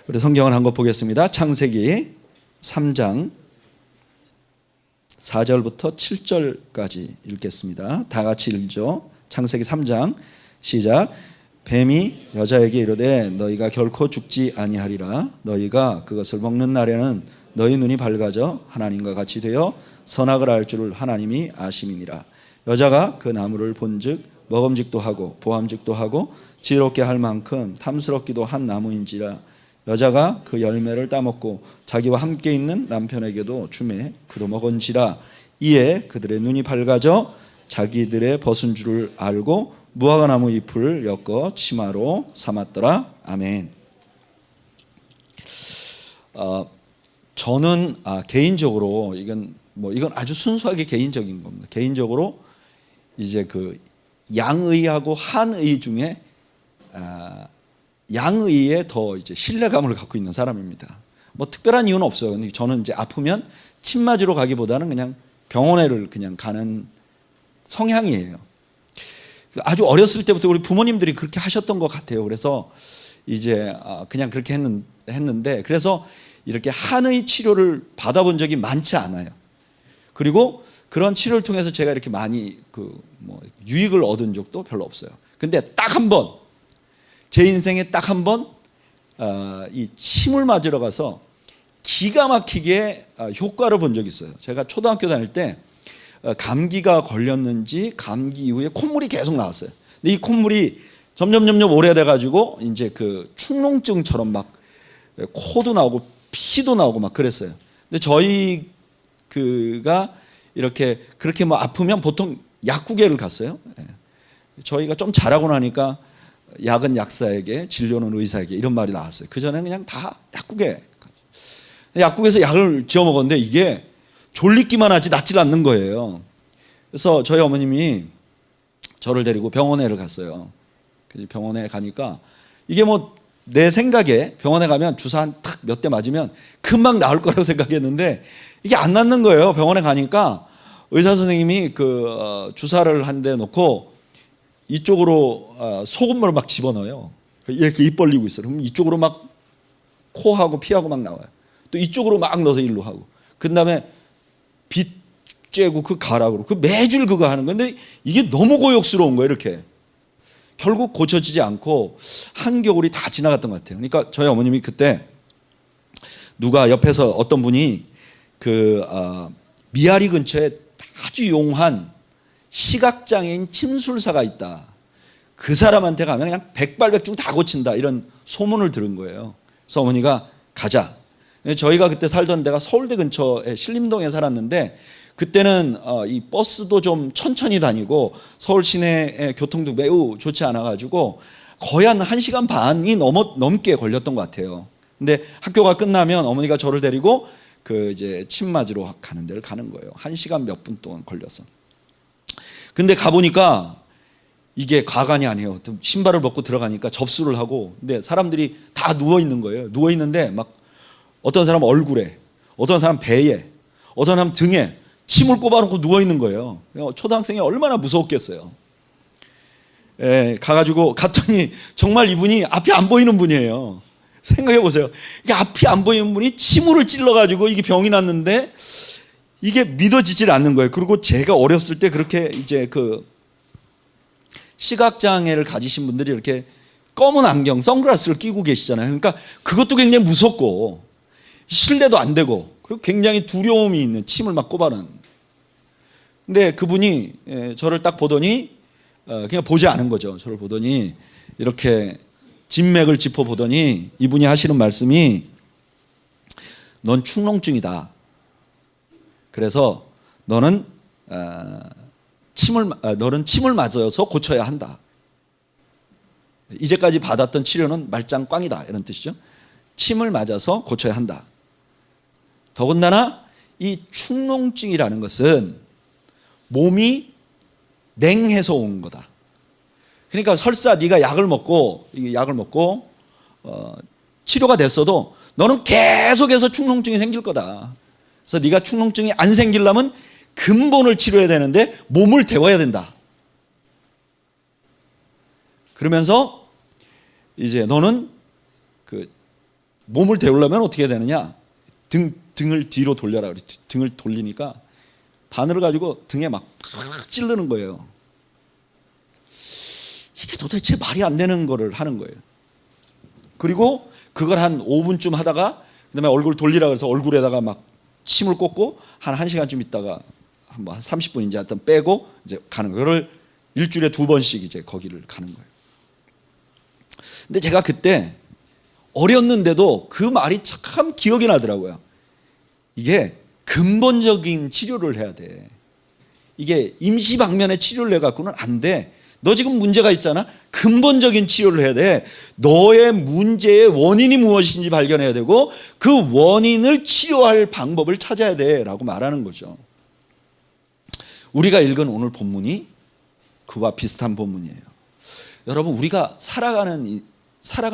우리 성경을 한 것 보겠습니다. 창세기 3장 4절부터 7절까지 읽겠습니다. 다 같이 읽죠. 창세기 3장 시작. 뱀이 여자에게 이르되 너희가 결코 죽지 아니하리라. 너희가 그것을 먹는 날에는 너희 눈이 밝아져 하나님과 같이 되어 선악을 알 줄을 하나님이 아심이니라. 여자가 그 나무를 본즉 먹음직도 하고 보암직도 하고 지혜롭게 할 만큼 탐스럽기도 한 나무인지라. 여자가 그 열매를 따먹고 자기와 함께 있는 남편에게도 주매 그도 먹은지라. 이에 그들의 눈이 밝아져 자기들의 벗은 줄을 알고 무화과나무 잎을 엮어 치마로 삼았더라. 아멘. 저는 개인적으로 이건 아주 순수하게 개인적인 겁니다. 개인적으로 이제 그 양의하고 한의 중에 양의에 더 이제 신뢰감을 갖고 있는 사람입니다. 뭐 특별한 이유는 없어요. 근데 저는 이제 아프면 침 맞으러 가기보다는 그냥 병원에를 그냥 가는 성향이에요. 아주 어렸을 때부터 우리 부모님들이 그렇게 하셨던 것 같아요. 그래서 이제 그냥 그렇게 했는데 그래서 이렇게 한의 치료를 받아본 적이 많지 않아요. 그리고 그런 치료를 통해서 제가 이렇게 많이 유익을 얻은 적도 별로 없어요. 근데 딱 한 번, 제 인생에 딱 한 번 이 침을 맞으러 가서 기가 막히게 효과를 본 적이 있어요. 제가 초등학교 다닐 때 감기가 걸렸는지 감기 이후에 콧물이 계속 나왔어요. 근데 이 콧물이 점점 오래돼 가지고 이제 그 축농증처럼 막 코도 나오고 피도 나오고 막 그랬어요. 근데 저희 그가 이렇게 그렇게 아프면 보통 약국에를 갔어요. 저희가 좀 자라고 나니까 약은 약사에게 진료는 의사에게 이런 말이 나왔어요. 그전에는 그냥 다 약국에서 약을 지어 먹었는데 이게 졸리기만 하지 낫질 않는 거예요. 그래서 저희 어머님이 저를 데리고 병원에를 갔어요. 병원에 가니까 이게 내 생각에 병원에 가면 주사 한 탁 몇 대 맞으면 금방 나을 거라고 생각했는데 이게 안 낫는 거예요. 병원에 가니까 의사 선생님이 그 주사를 한 대 놓고 이쪽으로 소금물을 막 집어넣어요. 이렇게 입 벌리고 있어요. 그럼 이쪽으로 막 코하고 피하고 막 나와요. 또 이쪽으로 막 넣어서 일로 하고. 그 다음에 빗 쬐고 그 가락으로. 그 매줄 그거 하는 건데 이게 너무 고역스러운 거예요. 이렇게. 결국 고쳐지지 않고 한겨울이 다 지나갔던 것 같아요. 그러니까 저희 어머님이 그때 누가 옆에서 어떤 분이 그 미아리 근처에 아주 용한 시각장애인 침술사가 있다. 그 사람한테 가면 그냥 백발백중 다 고친다. 이런 소문을 들은 거예요. 그래서 어머니가 가자. 저희가 그때 살던 데가 서울대 근처에 신림동에 살았는데 그때는 이 버스도 좀 천천히 다니고 서울 시내 교통도 매우 좋지 않아가지고 거의 한 1시간 반이 넘게 걸렸던 것 같아요. 근데 학교가 끝나면 어머니가 저를 데리고 그 이제 침 맞으러 가는 데를 가는 거예요. 1시간 몇 분 동안 걸려서. 근데 가보니까 이게 과관이 아니에요. 신발을 벗고 들어가니까 접수를 하고, 근데 사람들이 다 누워 있는 거예요. 누워 있는데 막 어떤 사람 얼굴에, 어떤 사람 배에, 어떤 사람 등에 침을 꼽아놓고 누워 있는 거예요. 초등학생이 얼마나 무서웠겠어요. 가가지고 갔더니 정말 이분이 앞이 안 보이는 분이에요. 생각해 보세요. 이게 앞이 안 보이는 분이 침울을 찔러가지고 이게 병이 났는데 이게 믿어지질 않는 거예요. 그리고 제가 어렸을 때 그렇게 이제 그 시각장애를 가지신 분들이 이렇게 검은 안경, 선글라스를 끼고 계시잖아요. 그러니까 그것도 굉장히 무섭고 신뢰도 안 되고 그리고 굉장히 두려움이 있는 침을 막 꼽아는. 근데 그분이 저를 딱 보더니 그냥 보지 않은 거죠. 저를 보더니 이렇게 진맥을 짚어보더니 이분이 하시는 말씀이 넌 축농증이다. 그래서 너는 침을 맞아서 고쳐야 한다. 이제까지 받았던 치료는 말짱 꽝이다. 이런 뜻이죠. 침을 맞아서 고쳐야 한다. 더군다나 이 축농증이라는 것은 몸이 냉해서 온 거다. 그러니까 설사 네가 약을 먹고 치료가 됐어도 너는 계속해서 축농증이 생길 거다. 그래서 네가 축농증이 안 생기려면 근본을 치료해야 되는데 몸을 데워야 된다. 그러면서 이제 너는 그 몸을 데우려면 어떻게 해야 되느냐? 등을 뒤로 돌려라. 등을 돌리니까 바늘을 가지고 등에 막 찌르는 거예요. 이게 도대체 말이 안 되는 거를 하는 거예요. 그리고 그걸 한 5분쯤 하다가 그다음에 얼굴 돌리라 그래서 얼굴에다가 막 침을 꽂고 한 1시간쯤 있다가 한 30분 이제 하여튼 빼고 이제 가는 거예요. 그걸 일주일에 2번씩 이제 거기를 가는 거예요. 근데 제가 그때 어렸는데도 그 말이 참 기억이 나더라고요. 이게 근본적인 치료를 해야 돼. 이게 임시 방면의 치료를 해갖고는 안 돼. 너 지금 문제가 있잖아. 근본적인 치료를 해야 돼. 너의 문제의 원인이 무엇인지 발견해야 되고 그 원인을 치료할 방법을 찾아야 돼 라고 말하는 거죠. 우리가 읽은 오늘 본문이 그와 비슷한 본문이에요. 여러분, 우리가 살아가는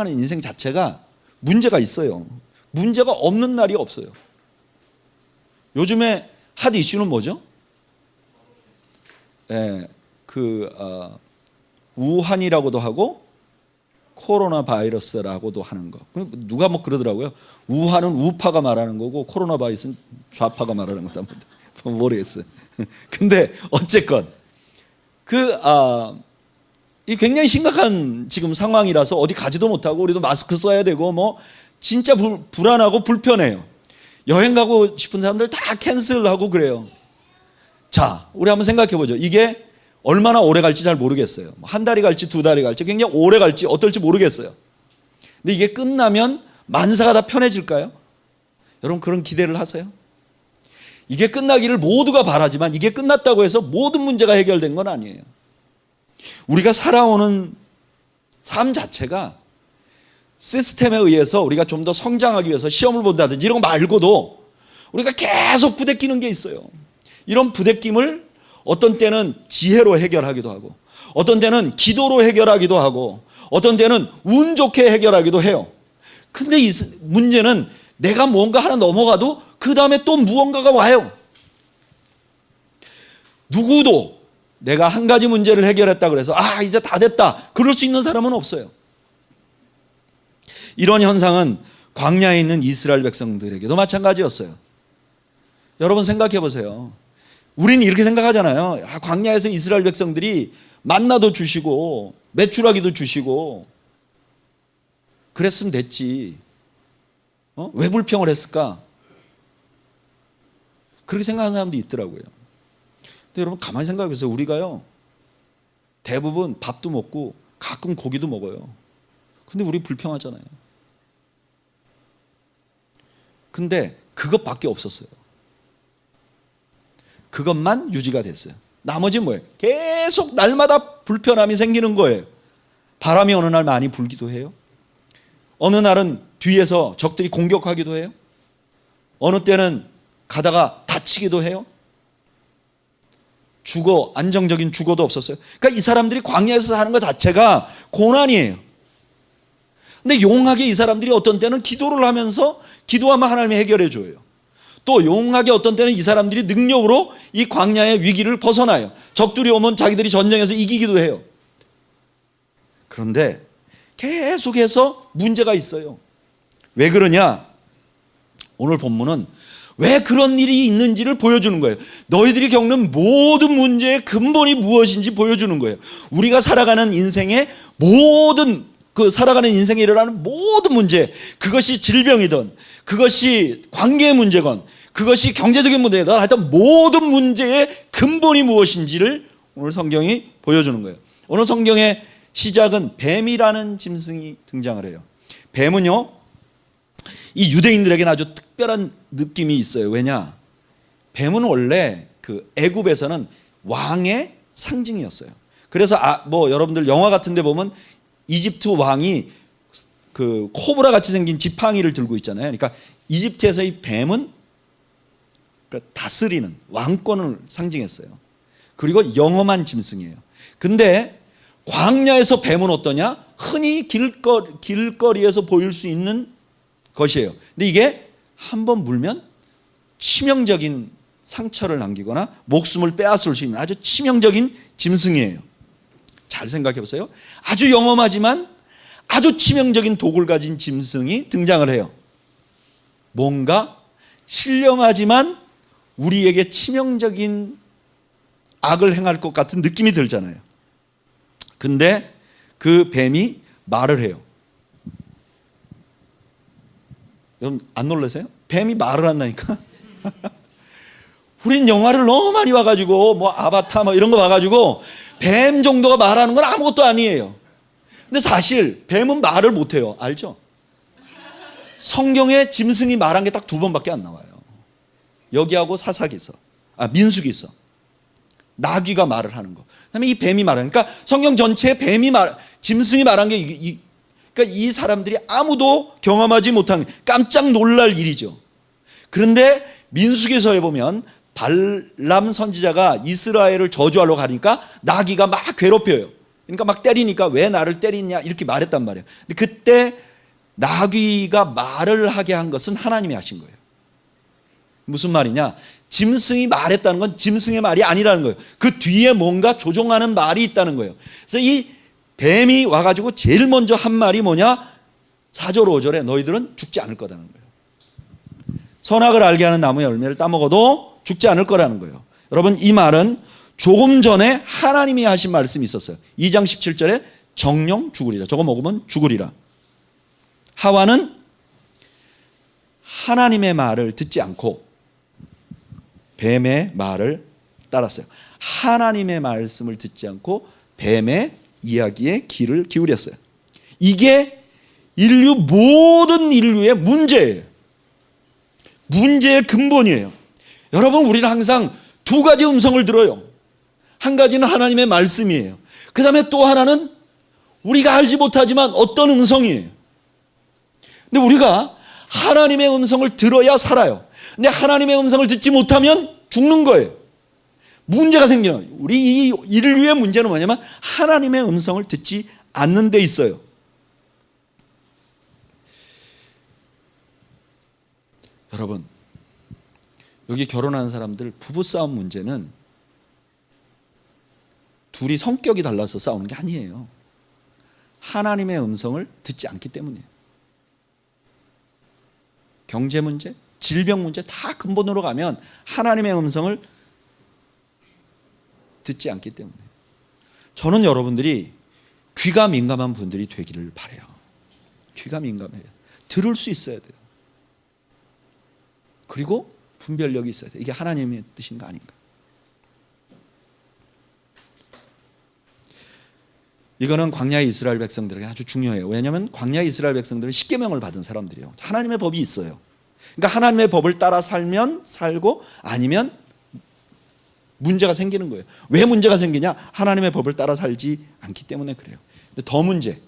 인생 자체가 문제가 있어요. 문제가 없는 날이 없어요. 요즘에 핫 이슈는 뭐죠? 우한이라고도 하고 코로나 바이러스라고도 하는 거. 누가 뭐 그러더라고요. 우한은 우파가 말하는 거고 코로나 바이러스는 좌파가 말하는 거다. 모르겠어요. 근데 어쨌건 이 굉장히 심각한 지금 상황이라서 어디 가지도 못하고 우리도 마스크 써야 되고 뭐 진짜 불안하고 불편해요. 여행 가고 싶은 사람들 다 캔슬하고 그래요. 자, 우리 한번 생각해 보죠. 이게 얼마나 오래 갈지 잘 모르겠어요. 한 달이 갈지 두 달이 갈지 굉장히 오래 갈지 어떨지 모르겠어요. 근데 이게 끝나면 만사가 다 편해질까요? 여러분, 그런 기대를 하세요? 이게 끝나기를 모두가 바라지만 이게 끝났다고 해서 모든 문제가 해결된 건 아니에요. 우리가 살아오는 삶 자체가 시스템에 의해서 우리가 좀 더 성장하기 위해서 시험을 본다든지 이런 거 말고도 우리가 계속 부대끼는 게 있어요. 이런 부대낌을 어떤 때는 지혜로 해결하기도 하고 어떤 때는 기도로 해결하기도 하고 어떤 때는 운 좋게 해결하기도 해요. 근데 이 문제는 내가 뭔가 하나 넘어가도 그 다음에 또 무언가가 와요. 누구도 내가 한 가지 문제를 해결했다 그래서 이제 다 됐다 그럴 수 있는 사람은 없어요. 이런 현상은 광야에 있는 이스라엘 백성들에게도 마찬가지였어요. 여러분 생각해 보세요. 우리는 이렇게 생각하잖아요. 광야에서 이스라엘 백성들이 만나도 주시고 메추라기도 주시고 그랬으면 됐지. 왜 불평을 했을까? 그렇게 생각하는 사람도 있더라고요. 근데 여러분 가만히 생각해 보세요. 우리가요 대부분 밥도 먹고 가끔 고기도 먹어요. 근데 우리 불평하잖아요. 근데 그것밖에 없었어요. 그것만 유지가 됐어요. 나머지는 뭐예요? 계속 날마다 불편함이 생기는 거예요. 바람이 어느 날 많이 불기도 해요. 어느 날은 뒤에서 적들이 공격하기도 해요. 어느 때는 가다가 다치기도 해요. 안정적인 주거도 없었어요. 그러니까 이 사람들이 광야에서 사는 것 자체가 고난이에요. 근데 용하게 이 사람들이 어떤 때는 기도를 하면서 기도하면 하나님이 해결해 줘요. 또 용하게 어떤 때는 이 사람들이 능력으로 이 광야의 위기를 벗어나요. 적들이 오면 자기들이 전쟁에서 이기기도 해요. 그런데 계속해서 문제가 있어요. 왜 그러냐? 오늘 본문은 왜 그런 일이 있는지를 보여주는 거예요. 너희들이 겪는 모든 문제의 근본이 무엇인지 보여주는 거예요. 우리가 살아가는 인생의 살아가는 인생에 일어나는 모든 문제, 그것이 질병이든 그것이 관계의 문제건 그것이 경제적인 문제든 하여튼 모든 문제의 근본이 무엇인지를 오늘 성경이 보여주는 거예요. 오늘 성경의 시작은 뱀이라는 짐승이 등장을 해요. 뱀은요, 이 유대인들에게는 아주 특별한 느낌이 있어요. 왜냐? 뱀은 원래 그 애굽에서는 왕의 상징이었어요. 그래서 여러분들 영화 같은 데 보면 이집트 왕이 그 코브라 같이 생긴 지팡이를 들고 있잖아요. 그러니까 이집트에서 이 뱀은 다스리는 왕권을 상징했어요. 그리고 영험한 짐승이에요. 근데 광야에서 뱀은 어떠냐? 흔히 길거리에서 보일 수 있는 것이에요. 근데 이게 한번 물면 치명적인 상처를 남기거나 목숨을 빼앗을 수 있는 아주 치명적인 짐승이에요. 잘 생각해 보세요. 아주 영험하지만 아주 치명적인 독을 가진 짐승이 등장을 해요. 뭔가 신령하지만 우리에게 치명적인 악을 행할 것 같은 느낌이 들잖아요. 근데 그 뱀이 말을 해요. 여러분 안 놀라세요? 뱀이 말을 한다니까. 우린 영화를 너무 많이 봐가지고 뭐 아바타 뭐 이런 거 봐가지고 뱀 정도가 말하는 건 아무것도 아니에요. 근데 사실 뱀은 말을 못해요. 알죠? 성경에 짐승이 말한 게 딱 2번밖에 안 나와요. 여기하고 사사기서, 민수기서. 나귀가 말을 하는 거. 그다음에 이 뱀이 말하는. 그러니까 성경 전체에 짐승이 말한 게 그러니까 이 사람들이 아무도 경험하지 못한 깜짝 놀랄 일이죠. 그런데 민수기서에 보면 발람 선지자가 이스라엘을 저주하러 가니까 나귀가 막 괴롭혀요. 그러니까 막 때리니까 왜 나를 때리냐 이렇게 말했단 말이에요. 근데 그때 나귀가 말을 하게 한 것은 하나님이 하신 거예요. 무슨 말이냐? 짐승이 말했다는 건 짐승의 말이 아니라는 거예요. 그 뒤에 뭔가 조종하는 말이 있다는 거예요. 그래서 이 뱀이 와가지고 제일 먼저 한 말이 뭐냐? 4절 5절에 너희들은 죽지 않을 거라는 거예요. 선악을 알게 하는 나무의 열매를 따먹어도 죽지 않을 거라는 거예요. 여러분 이 말은 조금 전에 하나님이 하신 말씀이 있었어요. 2장 17절에 정령 죽으리라. 저거 먹으면 죽으리라. 하와는 하나님의 말을 듣지 않고 뱀의 말을 따랐어요. 하나님의 말씀을 듣지 않고 뱀의 이야기에 귀를 기울였어요. 이게 모든 인류의 문제예요. 문제의 근본이에요. 여러분 우리는 항상 2가지 음성을 들어요. 한 가지는 하나님의 말씀이에요. 그 다음에 또 하나는 우리가 알지 못하지만 어떤 음성이에요. 근데 우리가 하나님의 음성을 들어야 살아요. 근데 하나님의 음성을 듣지 못하면 죽는 거예요. 문제가 생기는 거예요. 우리 이 인류의 문제는 뭐냐면 하나님의 음성을 듣지 않는 데 있어요. 여러분 여기 결혼하는 사람들 부부싸움 문제는 둘이 성격이 달라서 싸우는 게 아니에요. 하나님의 음성을 듣지 않기 때문이에요. 경제 문제, 질병 문제 다 근본으로 가면 하나님의 음성을 듣지 않기 때문에. 저는 여러분들이 귀가 민감한 분들이 되기를 바라요. 귀가 민감해요. 들을 수 있어야 돼요. 그리고 분별력이 있어야 돼요. 이게 하나님의 뜻인가 아닌가. 이거는 광야의 이스라엘 백성들에게 아주 중요해요. 왜냐하면 광야의 이스라엘 백성들은 십계명을 받은 사람들이에요. 하나님의 법이 있어요. 그러니까 하나님의 법을 따라 살면 살고 아니면 문제가 생기는 거예요. 왜 문제가 생기냐? 하나님의 법을 따라 살지 않기 때문에 그래요. 근데 더 문제.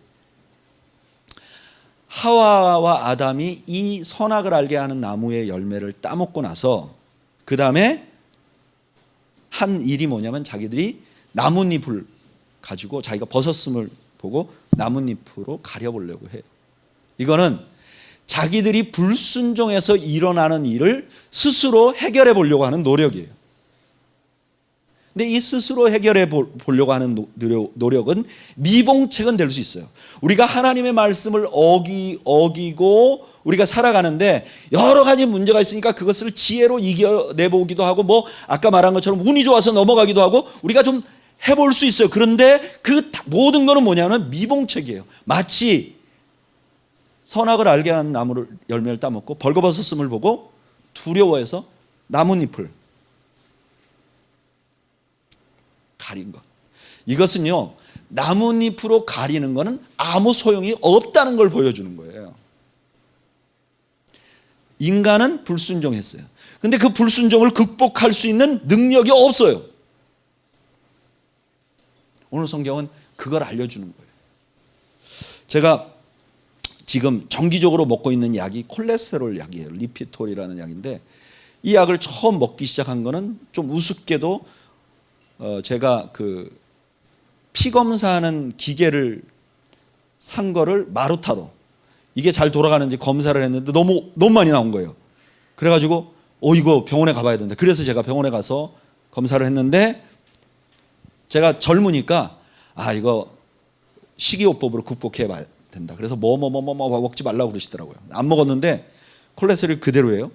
하와와 아담이 이 선악을 알게 하는 나무의 열매를 따먹고 나서 그 다음에 한 일이 뭐냐면 자기들이 나뭇잎을 가지고 자기가 벗었음을 보고 나뭇잎으로 가려보려고 해요. 이거는 자기들이 불순종해서 일어나는 일을 스스로 해결해 보려고 하는 노력이에요. 근데 이 스스로 해결해 보려고 하는 노력은 미봉책은 될 수 있어요. 우리가 하나님의 말씀을 어기고 우리가 살아가는데 여러 가지 문제가 있으니까 그것을 지혜로 이겨내보기도 하고 뭐 아까 말한 것처럼 운이 좋아서 넘어가기도 하고 우리가 좀 해볼 수 있어요. 그런데 그 모든 거는 뭐냐면 미봉책이에요. 마치 선악을 알게 한 나무를 열매를 따먹고 벌거벗었음을 보고 두려워해서 나뭇잎을 가린 것. 이것은요, 나뭇잎으로 가리는 것은 아무 소용이 없다는 걸 보여주는 거예요. 인간은 불순종했어요. 근데 그 불순종을 극복할 수 있는 능력이 없어요. 오늘 성경은 그걸 알려주는 거예요. 제가 지금 정기적으로 먹고 있는 약이 콜레스테롤 약이에요. 리피톨이라는 약인데 이 약을 처음 먹기 시작한 거는 좀 우습게도 제가 그 피 검사하는 기계를 산 거를 마루타로 이게 잘 돌아가는지 검사를 했는데 너무 많이 나온 거예요. 그래가지고 이거 병원에 가봐야 된다. 그래서 제가 병원에 가서 검사를 했는데 제가 젊으니까 이거 식이요법으로 극복해 봐야 된다. 그래서 뭐 먹지 말라고 그러시더라고요. 안 먹었는데 콜레스테롤이 그대로예요.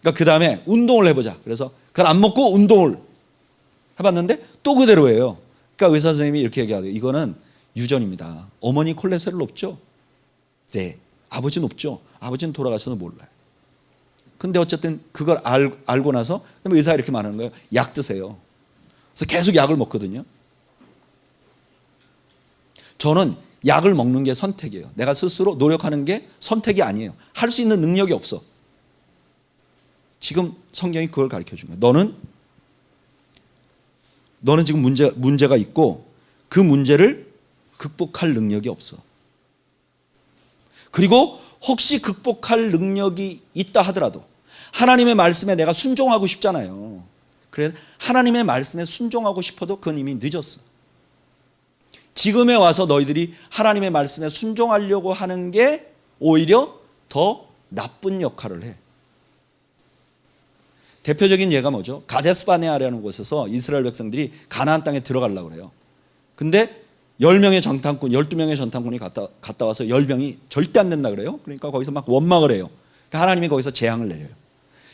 그러니까 그 다음에 운동을 해보자. 그래서 그걸 안 먹고 운동을 해봤는데 또 그대로예요. 그러니까 의사 선생님이 이렇게 얘기하대요. 이거는 유전입니다. 어머니 콜레스테롤 높죠? 네. 아버지 높죠? 아버지는 돌아가셔서 몰라요. 근데 어쨌든 그걸 알고 나서 의사가 이렇게 말하는 거예요. 약 드세요. 그래서 계속 약을 먹거든요. 저는 약을 먹는 게 선택이에요. 내가 스스로 노력하는 게 선택이 아니에요. 할 수 있는 능력이 없어. 지금 성경이 그걸 가르쳐 준 거예요. 너는 지금 문제가 있고 그 문제를 극복할 능력이 없어. 그리고 혹시 극복할 능력이 있다 하더라도 하나님의 말씀에 내가 순종하고 싶잖아요. 그래 하나님의 말씀에 순종하고 싶어도 그건 이미 늦었어. 지금에 와서 너희들이 하나님의 말씀에 순종하려고 하는 게 오히려 더 나쁜 역할을 해. 대표적인 예가 뭐죠? 가데스바네아라는 곳에서 이스라엘 백성들이 가나안 땅에 들어가려고 그래요. 근데 10명의 전탄꾼, 12명의 전탄꾼이 갔다 와서 10명이 절대 안 된다 그래요. 그러니까 거기서 막 원망을 해요. 그러니까 하나님이 거기서 재앙을 내려요.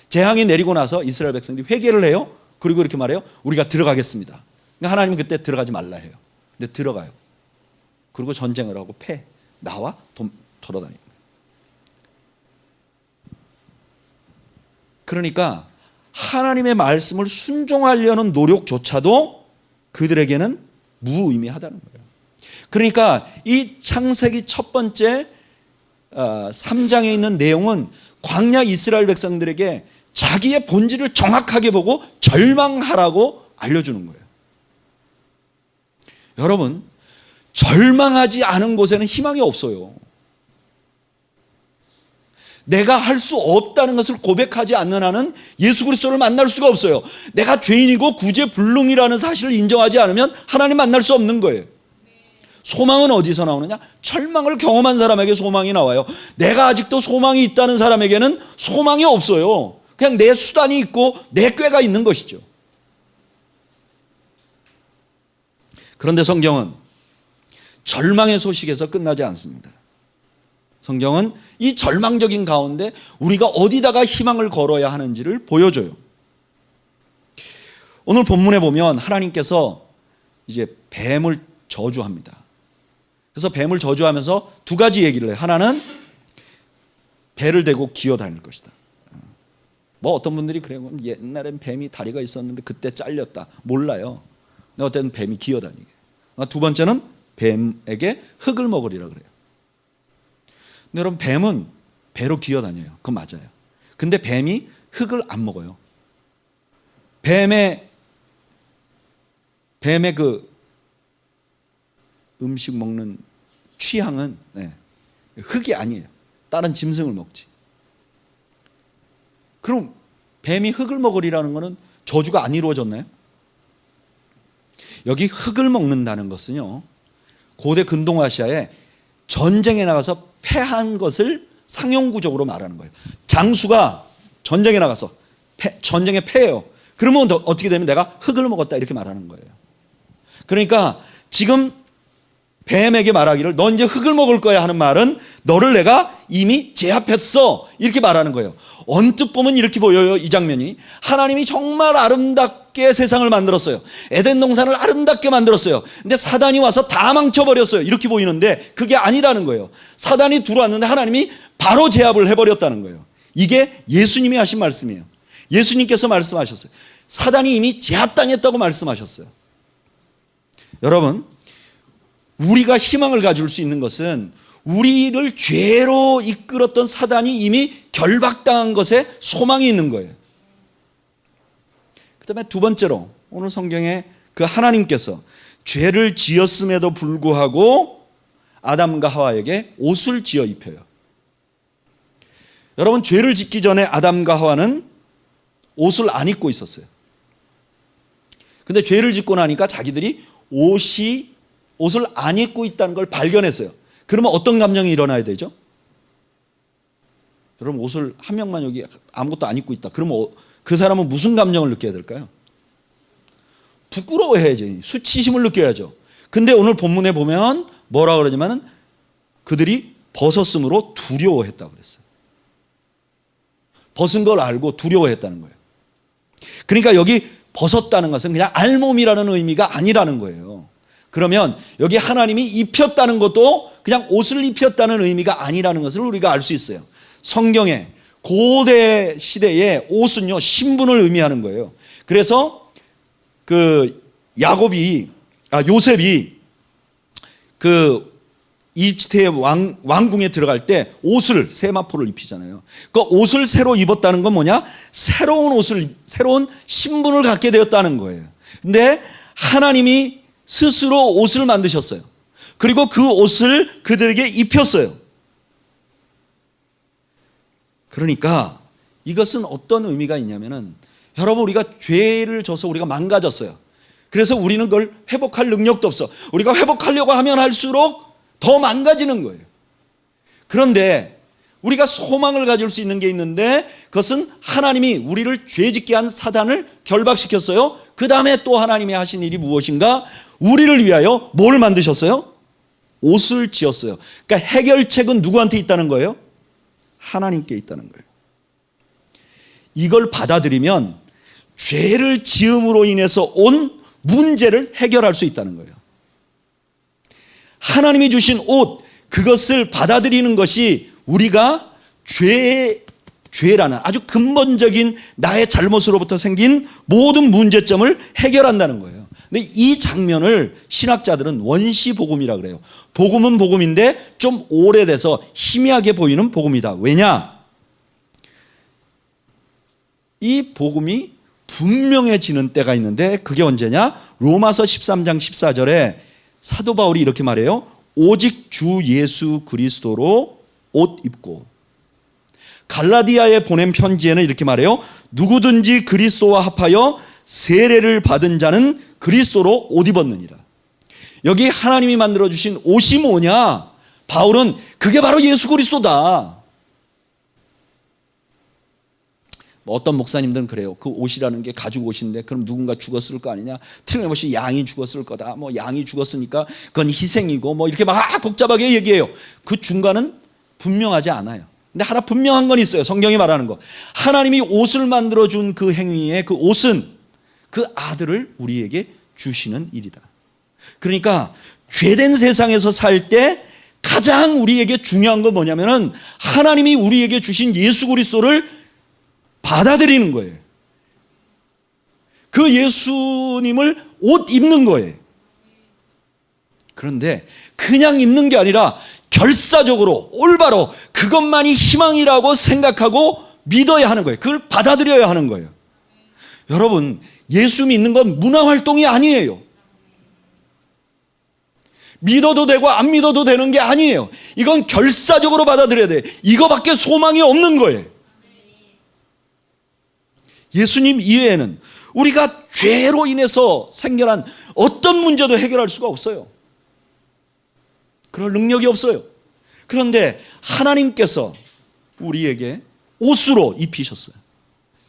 재앙이 내리고 나서 이스라엘 백성들이 회개를 해요. 그리고 이렇게 말해요. 우리가 들어가겠습니다. 그러니까 하나님은 그때 들어가지 말라 해요. 근데 들어가요. 그리고 전쟁을 하고 나와 돌아다니는 거예요. 그러니까 하나님의 말씀을 순종하려는 노력조차도 그들에게는 무의미하다는 거예요. 그러니까 이 창세기 첫 번째 3장에 있는 내용은 광야 이스라엘 백성들에게 자기의 본질을 정확하게 보고 절망하라고 알려주는 거예요. 여러분, 절망하지 않은 곳에는 희망이 없어요. 내가 할 수 없다는 것을 고백하지 않는 한은 예수 그리스도를 만날 수가 없어요. 내가 죄인이고 구제불능이라는 사실을 인정하지 않으면 하나님 만날 수 없는 거예요. 소망은 어디서 나오느냐? 절망을 경험한 사람에게 소망이 나와요. 내가 아직도 소망이 있다는 사람에게는 소망이 없어요. 그냥 내 수단이 있고 내 꾀가 있는 것이죠. 그런데 성경은 절망의 소식에서 끝나지 않습니다. 성경은 이 절망적인 가운데 우리가 어디다가 희망을 걸어야 하는지를 보여줘요. 오늘 본문에 보면 하나님께서 이제 뱀을 저주합니다. 그래서 뱀을 저주하면서 두 가지 얘기를 해요. 하나는 배를 대고 기어다닐 것이다. 뭐 어떤 분들이 그래요. 옛날엔 뱀이 다리가 있었는데 그때 잘렸다. 몰라요. 근데 어쨌든 뱀이 기어다니게. 두 번째는 뱀에게 흙을 먹으리라 그래요. 근데 여러분 뱀은 배로 기어다녀요. 그건 맞아요. 근데 뱀이 흙을 안 먹어요. 뱀의 그 음식 먹는 취향은 흙이 아니에요. 다른 짐승을 먹지. 그럼 뱀이 흙을 먹으리라는 것은 저주가 안 이루어졌나요? 여기 흙을 먹는다는 것은요, 고대 근동아시아에 전쟁에 나가서 패한 것을 상용구적으로 말하는 거예요. 장수가 전쟁에 나가서 전쟁에 패해요. 그러면 어떻게 되면 내가 흙을 먹었다 이렇게 말하는 거예요. 그러니까 지금 뱀에게 말하기를 너 이제 흙을 먹을 거야 하는 말은 너를 내가 이미 제압했어 이렇게 말하는 거예요. 언뜻 보면 이렇게 보여요. 이 장면이 하나님이 정말 아름답게 세상을 만들었어요. 에덴 동산을 아름답게 만들었어요. 근데 사단이 와서 다 망쳐버렸어요. 이렇게 보이는데 그게 아니라는 거예요. 사단이 들어왔는데 하나님이 바로 제압을 해버렸다는 거예요. 이게 예수님이 하신 말씀이에요. 예수님께서 말씀하셨어요. 사단이 이미 제압당했다고 말씀하셨어요. 여러분, 우리가 희망을 가질 수 있는 것은 우리를 죄로 이끌었던 사단이 이미 결박당한 것에 소망이 있는 거예요. 그 다음에 두 번째로 오늘 성경에 그 하나님께서 죄를 지었음에도 불구하고 아담과 하와에게 옷을 지어 입혀요. 여러분, 죄를 짓기 전에 아담과 하와는 옷을 안 입고 있었어요. 근데 죄를 짓고 나니까 자기들이 옷을 안 입고 있다는 걸 발견했어요. 그러면 어떤 감정이 일어나야 되죠? 여러분, 옷을 한 명만 여기 아무것도 안 입고 있다. 그러면 그 사람은 무슨 감정을 느껴야 될까요? 부끄러워해야지. 수치심을 느껴야죠. 근데 오늘 본문에 보면 뭐라 그러냐면은 그들이 벗었으므로 두려워했다고 그랬어요. 벗은 걸 알고 두려워했다는 거예요. 그러니까 여기 벗었다는 것은 그냥 알몸이라는 의미가 아니라는 거예요. 그러면 여기 하나님이 입혔다는 것도 그냥 옷을 입혔다는 의미가 아니라는 것을 우리가 알 수 있어요. 성경에 고대 시대의 옷은요, 신분을 의미하는 거예요. 그래서 요셉이 이집트의 왕궁에 들어갈 때 옷을, 세마포를 입히잖아요. 그 옷을 새로 입었다는 건 뭐냐? 새로운 신분을 갖게 되었다는 거예요. 근데 하나님이 스스로 옷을 만드셨어요. 그리고 그 옷을 그들에게 입혔어요. 그러니까 이것은 어떤 의미가 있냐면은, 여러분, 우리가 죄를 져서 우리가 망가졌어요. 그래서 우리는 그걸 회복할 능력도 없어. 우리가 회복하려고 하면 할수록 더 망가지는 거예요. 그런데 우리가 소망을 가질 수 있는 게 있는데, 그것은 하나님이 우리를 죄짓게 한 사단을 결박시켰어요. 그 다음에 또 하나님이 하신 일이 무엇인가? 우리를 위하여 뭘 만드셨어요? 옷을 지었어요. 그러니까 해결책은 누구한테 있다는 거예요? 하나님께 있다는 거예요. 이걸 받아들이면 죄를 지음으로 인해서 온 문제를 해결할 수 있다는 거예요. 하나님이 주신 옷, 그것을 받아들이는 것이 우리가 죄라는 아주 근본적인 나의 잘못으로부터 생긴 모든 문제점을 해결한다는 거예요. 근데 이 장면을 신학자들은 원시복음이라고 그래요. 복음은 복음인데 좀 오래돼서 희미하게 보이는 복음이다. 왜냐? 이 복음이 분명해지는 때가 있는데, 그게 언제냐? 로마서 13장 14절에 사도 바울이 이렇게 말해요. 오직 주 예수 그리스도로 옷 입고. 갈라디아에 보낸 편지에는 이렇게 말해요. 누구든지 그리스도와 합하여 세례를 받은 자는 그리스도로 옷 입었느니라. 여기 하나님이 만들어주신 옷이 뭐냐? 바울은 그게 바로 예수 그리스도다. 어떤 목사님들은 그래요. 그 옷이라는 게 가죽 옷인데 그럼 누군가 죽었을 거 아니냐? 틀림없이 양이 죽었을 거다. 뭐 양이 죽었으니까 그건 희생이고 뭐 이렇게 막 복잡하게 얘기해요. 그 중간은 분명하지 않아요. 근데 하나 분명한 건 있어요. 성경이 말하는 거. 하나님이 옷을 만들어준 그 행위에 그 옷은 그 아들을 우리에게 주시는 일이다. 그러니까 죄된 세상에서 살 때 가장 우리에게 중요한 건 뭐냐면은 하나님이 우리에게 주신 예수 그리스도를 받아들이는 거예요. 그 예수님을 옷 입는 거예요. 그런데 그냥 입는 게 아니라 결사적으로 올바로 그것만이 희망이라고 생각하고 믿어야 하는 거예요. 그걸 받아들여야 하는 거예요. 여러분, 예수 믿는 건 문화활동이 아니에요. 믿어도 되고 안 믿어도 되는 게 아니에요. 이건 결사적으로 받아들여야 돼요. 이거밖에 소망이 없는 거예요. 예수님 이외에는 우리가 죄로 인해서 생겨난 어떤 문제도 해결할 수가 없어요. 그럴 능력이 없어요. 그런데 하나님께서 우리에게 옷으로 입히셨어요.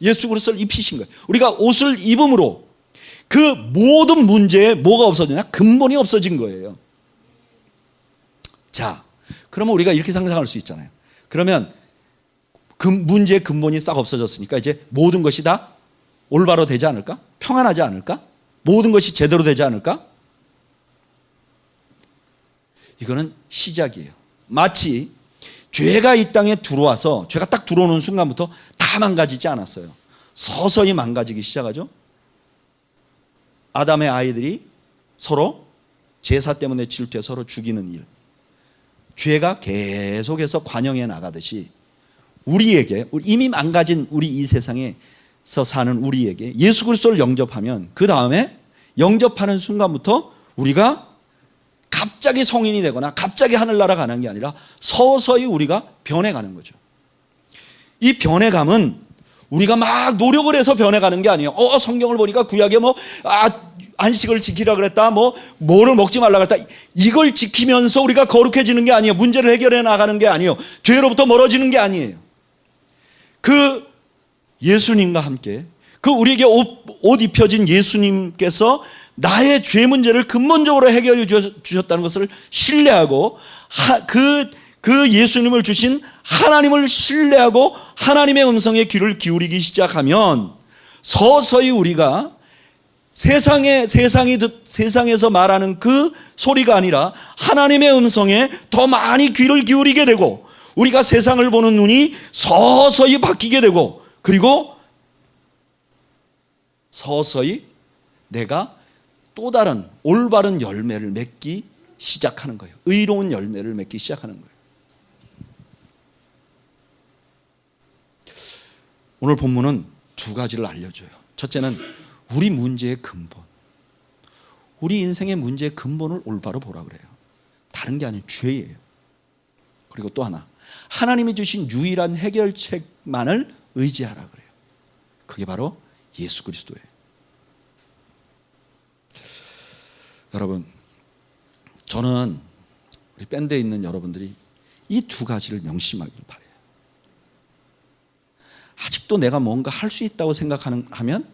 예수 그리스도를 입히신 거예요. 우리가 옷을 입음으로 그 모든 문제에 뭐가 없어지냐? 근본이 없어진 거예요. 자, 그러면 우리가 이렇게 상상할 수 있잖아요. 그러면 그 문제의 근본이 싹 없어졌으니까 이제 모든 것이 다 올바로 되지 않을까? 평안하지 않을까? 모든 것이 제대로 되지 않을까? 이거는 시작이에요. 마치 죄가 이 땅에 들어와서 죄가 딱 들어오는 순간부터 다 망가지지 않았어요. 서서히 망가지기 시작하죠. 아담의 아이들이 서로 제사 때문에 질투해 서로 죽이는 일, 죄가 계속해서 관영해 나가듯이 우리에게, 이미 망가진 우리 이 세상에서 사는 우리에게 예수 그리스도를 영접하면 그 다음에 영접하는 순간부터 우리가 갑자기 성인이 되거나 갑자기 하늘나라 가는 게 아니라 서서히 우리가 변해가는 거죠. 이 변해감은 우리가 막 노력을 해서 변해가는 게 아니에요. 성경을 보니까 구약에 안식을 지키라 그랬다, 뭐를 먹지 말라 그랬다. 이걸 지키면서 우리가 거룩해지는 게 아니에요. 문제를 해결해 나가는 게 아니에요. 죄로부터 멀어지는 게 아니에요. 그 예수님과 함께 그 우리에게 옷 입혀진 예수님께서 나의 죄 문제를 근본적으로 해결해 주셨다는 것을 신뢰하고 그 예수님을 주신 하나님을 신뢰하고 하나님의 음성에 귀를 기울이기 시작하면 서서히 우리가 세상에서 말하는 그 소리가 아니라 하나님의 음성에 더 많이 귀를 기울이게 되고, 우리가 세상을 보는 눈이 서서히 바뀌게 되고, 그리고 서서히 내가 또 다른 올바른 열매를 맺기 시작하는 거예요. 의로운 열매를 맺기 시작하는 거예요. 오늘 본문은 두 가지를 알려줘요. 첫째는 우리 문제의 근본, 우리 인생의 문제의 근본을 올바로 보라 그래요. 다른 게 아닌 죄예요. 그리고 또 하나, 하나님이 주신 유일한 해결책만을 의지하라 그래요. 그게 바로 예수 그리스도예요. 여러분, 저는 우리 밴드에 있는 여러분들이 이 두 가지를 명심하길 바라요. 아직도 내가 뭔가 할 수 있다고 생각하면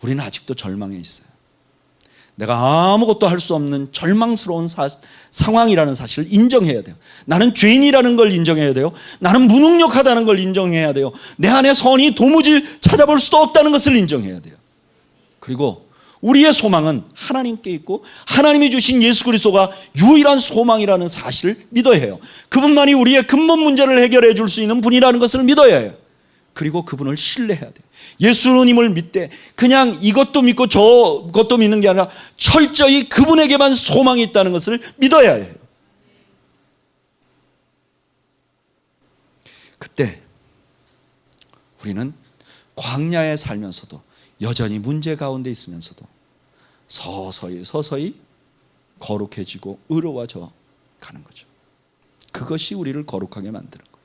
우리는 아직도 절망에 있어요. 내가 아무것도 할 수 없는 절망스러운 상황이라는 사실을 인정해야 돼요. 나는 죄인이라는 걸 인정해야 돼요. 나는 무능력하다는 걸 인정해야 돼요. 내 안에 선이 도무지 찾아볼 수도 없다는 것을 인정해야 돼요. 그리고 우리의 소망은 하나님께 있고 하나님이 주신 예수 그리스도가 유일한 소망이라는 사실을 믿어야 해요. 그분만이 우리의 근본 문제를 해결해 줄 수 있는 분이라는 것을 믿어야 해요. 그리고 그분을 신뢰해야 돼요. 예수님을 믿되 그냥 이것도 믿고 저것도 믿는 게 아니라 철저히 그분에게만 소망이 있다는 것을 믿어야 해요. 그때 우리는 광야에 살면서도 여전히 문제 가운데 있으면서도 서서히 거룩해지고 의로워져 가는 거죠. 그것이 우리를 거룩하게 만드는 거예요.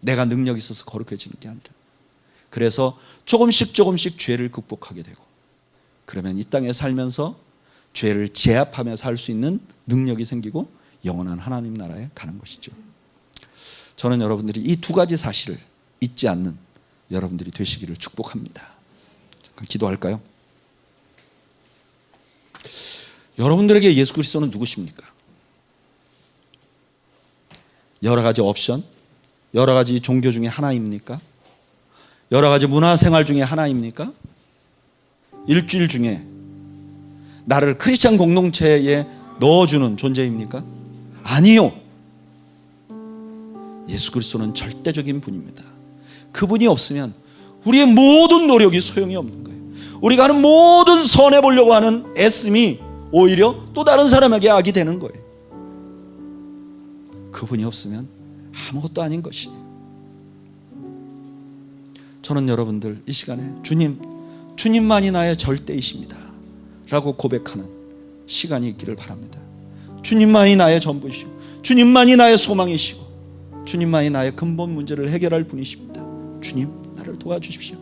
내가 능력이 있어서 거룩해지는 게 아니라. 그래서 조금씩 죄를 극복하게 되고, 그러면 이 땅에 살면서 죄를 제압하며 살 수 있는 능력이 생기고 영원한 하나님 나라에 가는 것이죠. 저는 여러분들이 이 두 가지 사실을 잊지 않는 여러분들이 되시기를 축복합니다. 잠깐 기도할까요? 여러분들에게 예수 그리스도는 누구십니까? 여러 가지 옵션, 여러 가지 종교 중에 하나입니까? 여러 가지 문화생활 중에 하나입니까? 일주일 중에 나를 크리스찬 공동체에 넣어주는 존재입니까? 아니요. 예수 그리스도는 절대적인 분입니다. 그분이 없으면 우리의 모든 노력이 소용이 없는 거예요. 우리가 하는 모든 선해 보려고 하는 애씀이 오히려 또 다른 사람에게 악이 되는 거예요. 그분이 없으면 아무것도 아닌 것이에요. 저는 여러분들 이 시간에 주님만이 나의 절대이십니다 라고 고백하는 시간이 있기를 바랍니다. 주님만이 나의 전부이시고 주님만이 나의 소망이시고 주님만이 나의 근본 문제를 해결할 분이십니다. 주님, 나를 도와주십시오.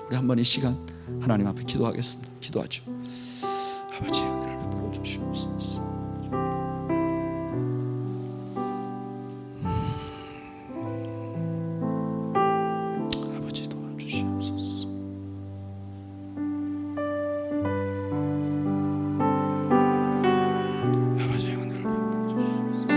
우리 한번 이 시간 하나님 앞에 기도하겠습니다. 기도하죠. 아버지, 은혜를 베풀어 주시옵소서. 아버지, 도와주시옵소서. 아버지, 은혜를 베풀어 주시옵소서.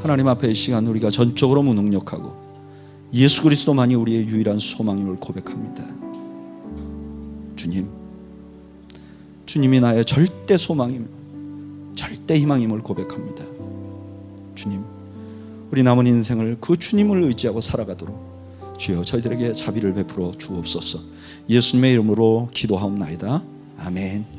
하나님 앞에 이 시간 우리가 전적으로 무능력하고 예수 그리스도만이 우리의 유일한 소망임을 고백합니다. 주님이 나의 절대 소망이며 절대 희망임을 고백합니다. 주님, 우리 남은 인생을 그 주님을 의지하고 살아가도록 주여 저희들에게 자비를 베풀어 주옵소서. 예수님의 이름으로 기도하옵나이다. 아멘.